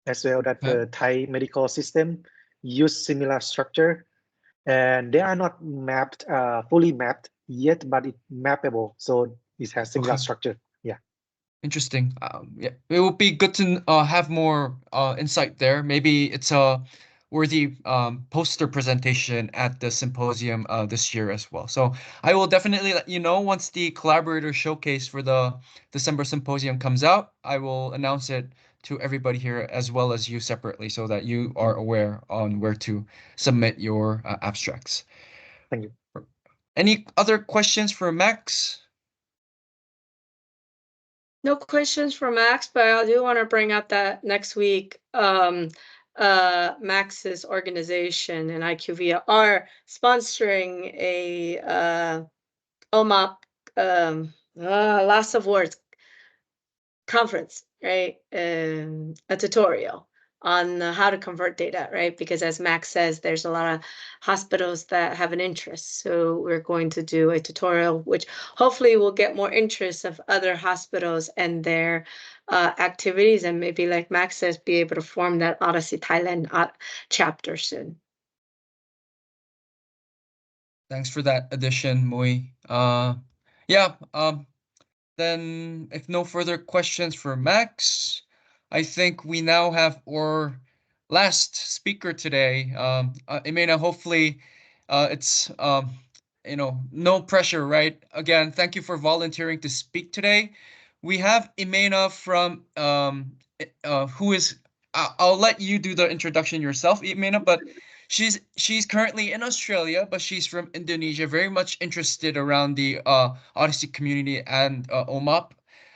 Speaker 4: as well, that the Thai medical system use similar structure, and they are not mapped fully mapped yet, but it's mappable, so it has similar structure. Yeah.
Speaker 1: Interesting. Yeah, it would be good to have more insight there. Maybe it's a worthy poster presentation at the symposium this year as well. So I will definitely let you know once the collaborator showcase for the December symposium comes out. I will announce it to everybody here as well as you separately, so that you are aware on where to submit your abstracts.
Speaker 4: Thank you.
Speaker 1: Any other questions for Max?
Speaker 7: No questions for Max, but I do want to bring up that next week, Max's organization and IQVIA are sponsoring a OMOP, lots of words, conference, right? A tutorial on how to convert data, right? Because as Max says, there's a lot of hospitals that have an interest. So we're going to do a tutorial, which hopefully will get more interest of other hospitals and their activities, and maybe, like Max says, be able to form that OHDSI Thailand chapter soon.
Speaker 1: Thanks for that addition, Mui. Then if no further questions for Max, I think we now have our last speaker today. Imena, hopefully it's no pressure, right? Again, thank you for volunteering to speak today. We have Imena from who is I'll let you do the introduction yourself, Imena, but she's currently in Australia, but she's from Indonesia, very much interested around the Odyssey community and OMOP.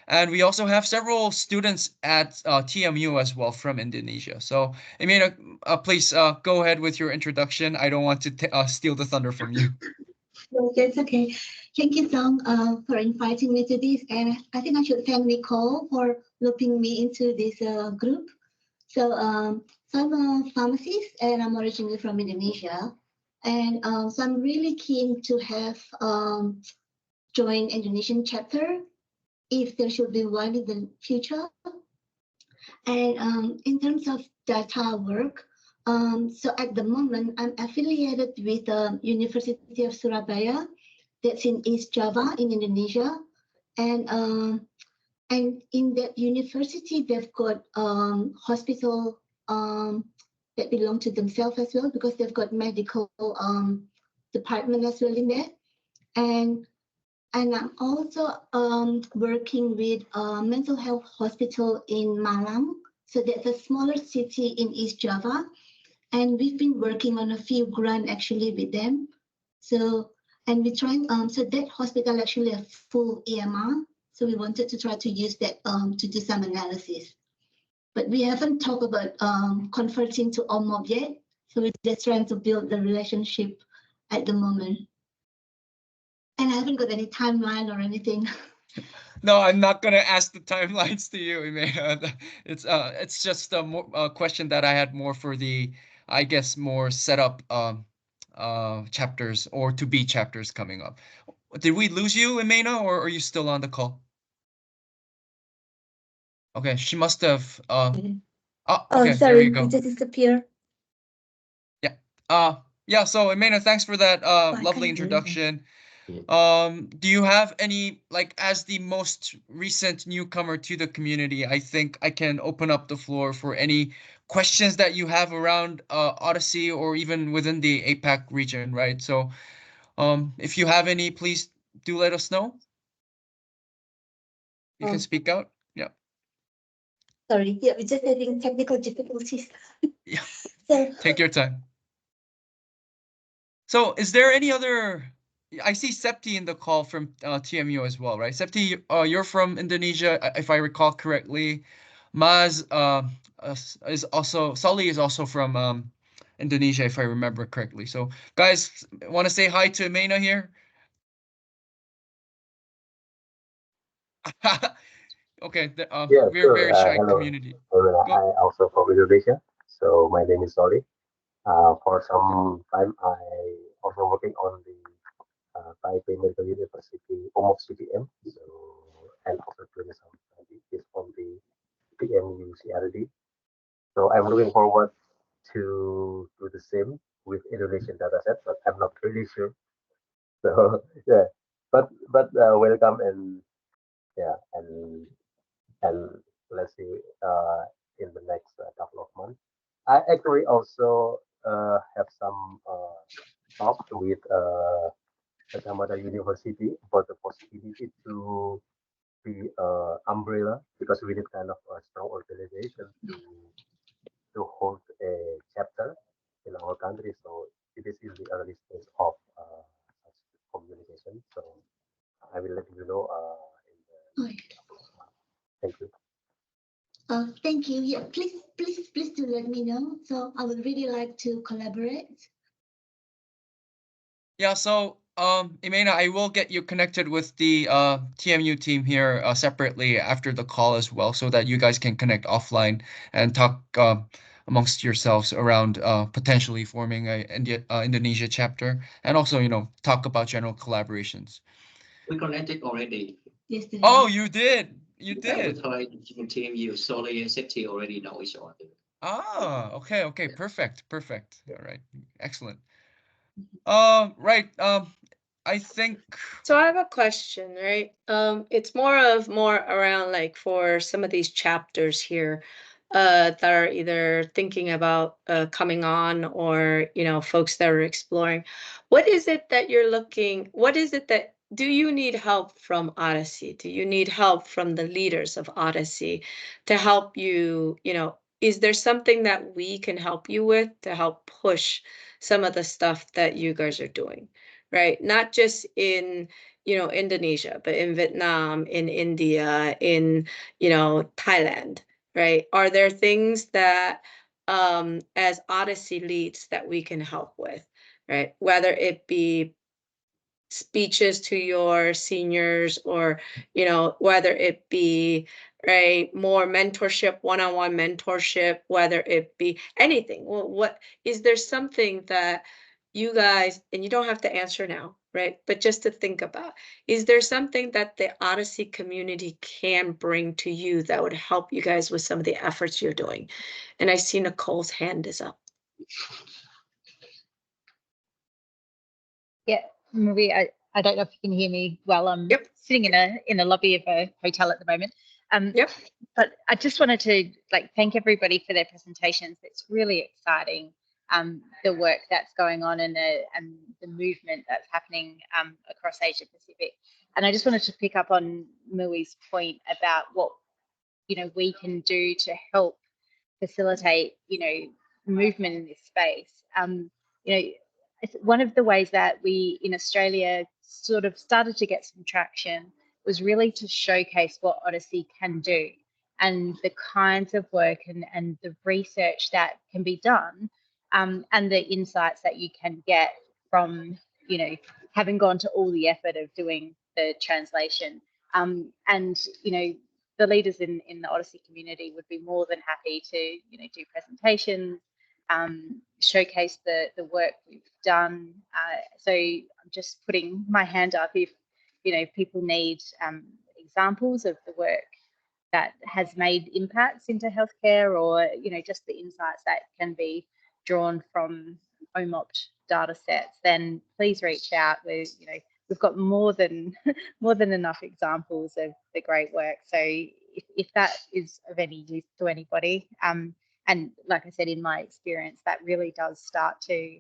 Speaker 1: And we also have several students at TMU as well from Indonesia. So, Emena, please go ahead with your introduction. I don't want to steal the thunder from you.
Speaker 9: No, that's okay. Thank you, Song, for inviting me to this. And I think I should thank Nicole for looping me into this group. So, so I'm a pharmacist and I'm originally from Indonesia. And so I'm really keen to have join Indonesian chapter if there should be one in the future. And in terms of data work, so at the moment, I'm affiliated with the University of Surabaya, that's in East Java in Indonesia. And in that university, they've got hospital that belong to themselves as well, because they've got medical department as well in there. And I'm also working with a mental health hospital in Malang. So that's a smaller city in East Java. And we've been working on a few grants actually with them. So, and we're trying, so that hospital actually a full EMR. So we wanted to try to use that to do some analysis. But we haven't talked about converting to OMOP yet. So we're just trying to build the relationship at the moment. And I haven't got any timeline or anything.
Speaker 1: No, I'm not gonna ask the timelines to you, Emena. It's just a question that I had more for the, I guess, more setup chapters or to be chapters coming up. Did we lose you, Emena, or are you still on the call? Okay, she must have. Okay,
Speaker 9: Oh, sorry,
Speaker 1: there you go.
Speaker 9: it just disappeared.
Speaker 1: Yeah. Yeah. So, Emena, thanks for that lovely introduction. Do you have any, like, as the most recent newcomer to the community, I think I can open up the floor for any questions that you have around Odyssey or even within the APAC region, right? So if you have any, please do let us know. You can speak out. Yeah.
Speaker 9: Sorry, yeah, we're just having technical difficulties.
Speaker 1: Yeah.
Speaker 9: So
Speaker 1: Take your time. So is there any other, I see Septi in the call from TMU as well, right? Septi, you're from Indonesia, if I recall correctly. Maz is also, Sully is also from Indonesia, if I remember correctly. So guys, want to say hi to Emena here? Okay,
Speaker 10: Yeah,
Speaker 1: we're
Speaker 10: sure.
Speaker 1: very shy
Speaker 10: Hello.
Speaker 1: community.
Speaker 10: I also from Indonesia. So my name is Solly. For some time, I also working on the Taipei Medical University, OMOP CPM. So, and also doing some is on the PMU CRD. So I'm looking forward to do the same with Indonesian dataset, but I'm not really sure. So yeah, but welcome and yeah and let's see in the next couple of months. I actually also have some talk with Kacamata University about the possibility to be umbrella because we need kind of a strong organization to hold a chapter in our country. So it is in the early stage of such communication. So I will let you know in the couple of months. Thank you.
Speaker 9: thank you. Yeah, please do let me know. So I would really like to collaborate.
Speaker 1: Yeah, so Emena, I will get you connected with the TMU team here separately after the call as well, so that you guys can connect offline and talk amongst yourselves around potentially forming a Indonesia chapter, and also, you know, talk about general collaborations.
Speaker 6: We connected already.
Speaker 9: Yesterday.
Speaker 1: Oh, you did. You
Speaker 6: Yeah,
Speaker 1: did.
Speaker 6: with our team, you Solly and Septi already know each other.
Speaker 1: Ah, okay,
Speaker 6: Yeah.
Speaker 1: perfect. All right, excellent. Right. I think.
Speaker 7: So I have a question, right? It's more around like for some of these chapters here, that are either thinking about coming on, or, you know, folks that are exploring. What is it that you're looking? What is it that, do you need help from Odyssey? Do you need help from the leaders of Odyssey to help you, you know, is there something that we can help you with to help push some of the stuff that you guys are doing, right? Not just in, Indonesia, but in Vietnam, in India, in, Thailand, right? Are there things that, as OHDSI leads, that we can help with, right? Whether it be speeches to your seniors, or whether it be, right, more mentorship, one-on-one mentorship, whether it be anything. Well, what is there something that you guys, and you don't have to answer now, right, but just to think about, is there something that the OHDSI community can bring to you that would help you guys with some of the efforts you're doing? And I see Nicole's hand is up.
Speaker 11: Yeah, Marie, I don't know if you can hear me well. I'm sitting in a lobby of a hotel at the moment. But I just wanted to thank everybody for their presentations. It's really exciting, the work that's going on and the movement that's happening across Asia Pacific. And I just wanted to pick up on Mui's point about what we can do to help facilitate movement in this space. One of the ways that we in Australia sort of started to get some traction was really to showcase what OHDSI can do, and the kinds of work and the research that can be done, and the insights that you can get from having gone to all the effort of doing the translation. The leaders in the OHDSI community would be more than happy to do presentations, showcase the work we've done. So I'm just putting my hand up if people need examples of the work that has made impacts into healthcare, or just the insights that can be drawn from OMOPT data sets, then please reach out. We've got more than enough examples of the great work. So if that is of any use to anybody, and like I said, in my experience, that really does start to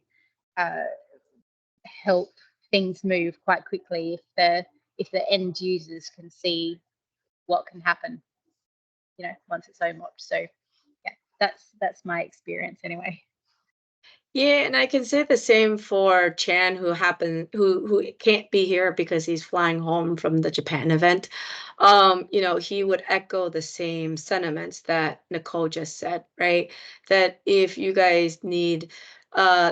Speaker 11: help things move quite quickly if the end users can see what can happen, once it's OMOPT. So yeah, that's my experience anyway.
Speaker 7: Yeah, and I can say the same for Chan, who can't be here because he's flying home from the Japan event. He would echo the same sentiments that Nicole just said, right? That if you guys need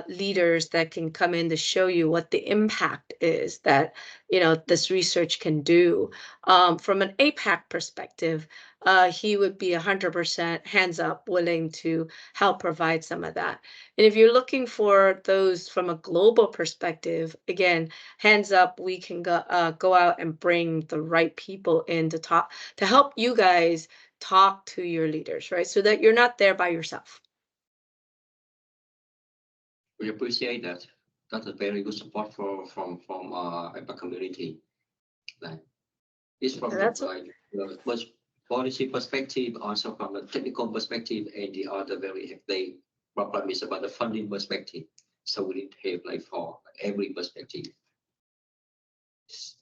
Speaker 7: leaders that can come in to show you what the impact is that this research can do, from an APAC perspective, he would be 100% hands up, willing to help provide some of that. And if you're looking for those from a global perspective, again, hands up, we can go out and bring the right people in to talk, to help you guys talk to your leaders, right? So that you're not there by yourself.
Speaker 6: We appreciate that. That's a very good support from APAC community. It's from the policy perspective, also from a technical perspective, and the other the problem is about the funding perspective. So we need to have for every perspective.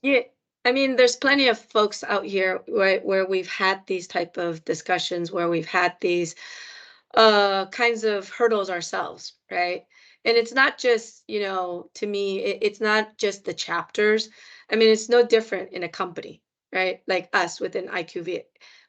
Speaker 7: Yeah, I mean, there's plenty of folks out here, right, where we've had these type of discussions, where we've had these kinds of hurdles ourselves, right? And it's not just, to me, it's not just the chapters. I mean, it's no different in a company, right? Like us within IQV.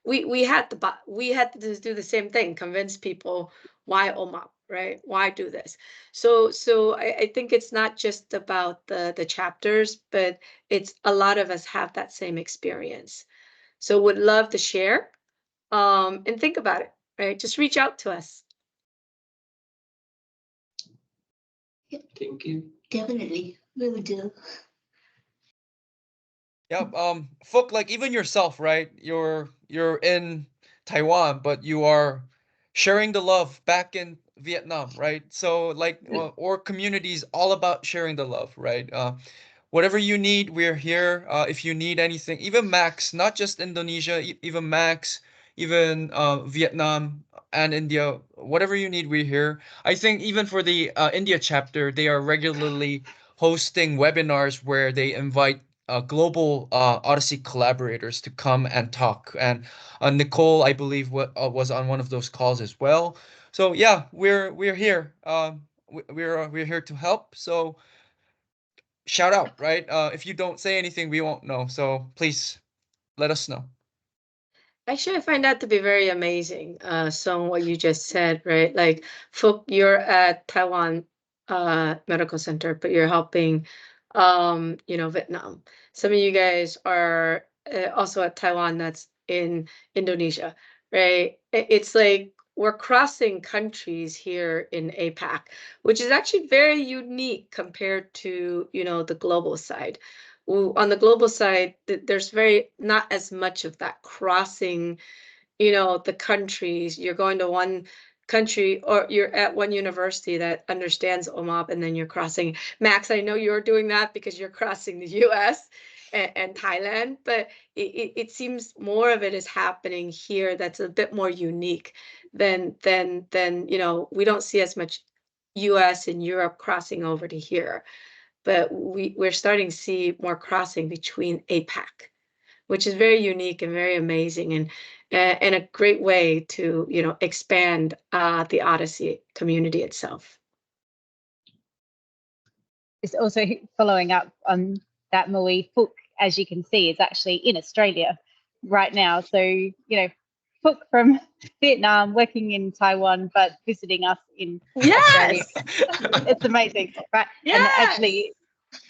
Speaker 7: We had to do the same thing, convince people why OMOP, right? Why do this? So I think it's not just about the chapters, but it's a lot of us have that same experience. So would love to share, and think about it, right? Just reach out to us.
Speaker 6: Thank you.
Speaker 9: Definitely, we will do.
Speaker 1: Yep. Phuc, like even yourself, right? You're in Taiwan, but you are sharing the love back in Vietnam, right? So like, or communities all about sharing the love, right? Whatever you need, we're here. If you need anything, even Max, not just Indonesia, even Max, even Vietnam and India, whatever you need, we're here. I think even for the India chapter, they are regularly hosting webinars where they invite global OHDSI collaborators to come and talk. And Nicole, I believe, was on one of those calls as well. So yeah, we're here. We're here to help. So shout out, right? If you don't say anything, we won't know. So please let us know.
Speaker 7: Actually, I find that to be very amazing. So what you just said, right? Like, Phúc, you're at Taiwan Medical Center, but you're helping, you know, Vietnam. Some of you guys are also at Taiwan, that's in Indonesia, right? It's like we're crossing countries here in APAC, which is actually very unique compared to, you know, the global side. On the global side, there's very not as much of that crossing, you know, the countries. You're going to one country or you're at one university that understands OMOP, and then you're crossing. Max, I know you're doing that because you're crossing the US and Thailand, but it seems more of it is happening here that's a bit more unique than you know, we don't see as much US and Europe crossing over to here. But we're starting to see more crossing between APAC, which is very unique and very amazing, and a great way to, you know, expand the OHDSI community itself.
Speaker 11: It's also following up on that, Mui. Phúc, as you can see, is actually in Australia right now. So, you know, Phúc from Vietnam working in Taiwan, but visiting us in Australia. It's amazing, right?
Speaker 7: Yes.
Speaker 11: And actually,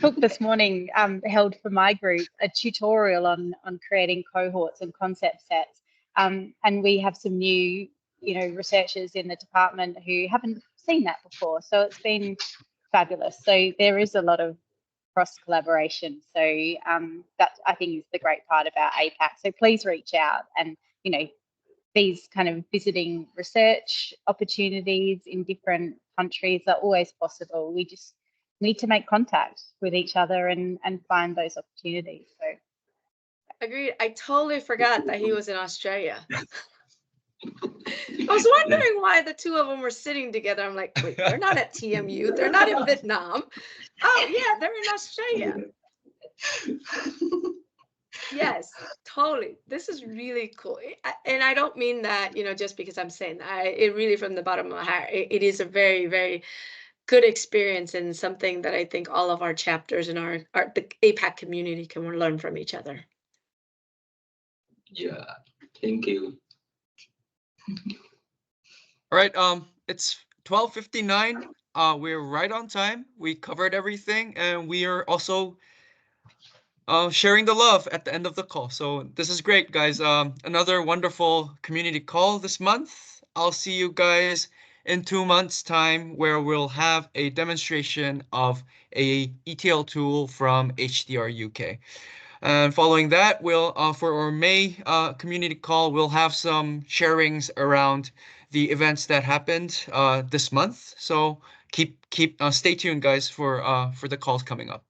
Speaker 11: Phúc this morning held for my group a tutorial on creating cohorts and concept sets. And we have some new, you know, researchers in the department who haven't seen that before. So it's been fabulous. So there is a lot of cross collaboration. So that, I think, is the great part about APAC. So please reach out, and, you know, these kind of visiting research opportunities in different countries are always possible. We just need to make contact with each other and find those opportunities. So
Speaker 7: agreed. I totally forgot that he was in Australia. I was wondering why the two of them were sitting together. I'm like, wait, they're not at TMU. They're not in Vietnam. Oh yeah, they're in Australia. Yes, totally. This is really cool. And I don't mean that, you know, just because I'm saying that. It really, from the bottom of my heart, it is a very, very good experience, and something that I think all of our chapters and the APAC community can learn from each other.
Speaker 6: Yeah, thank you.
Speaker 1: All right, it's 12:59. We're right on time. We covered everything, and we are also sharing the love at the end of the call. So this is great, guys. Another wonderful community call this month. I'll see you guys in 2 months' time, where we'll have a demonstration of a ETL tool from HDR UK. And following that, we'll for our May community call, we'll have some sharings around the events that happened this month. So stay tuned, guys, for the calls coming up.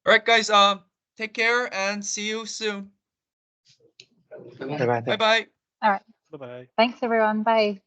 Speaker 1: All right, guys. Take care and see you soon.
Speaker 4: Bye-bye.
Speaker 1: Bye-bye.
Speaker 11: all right.
Speaker 12: Bye-bye.
Speaker 11: Thanks, everyone. Bye.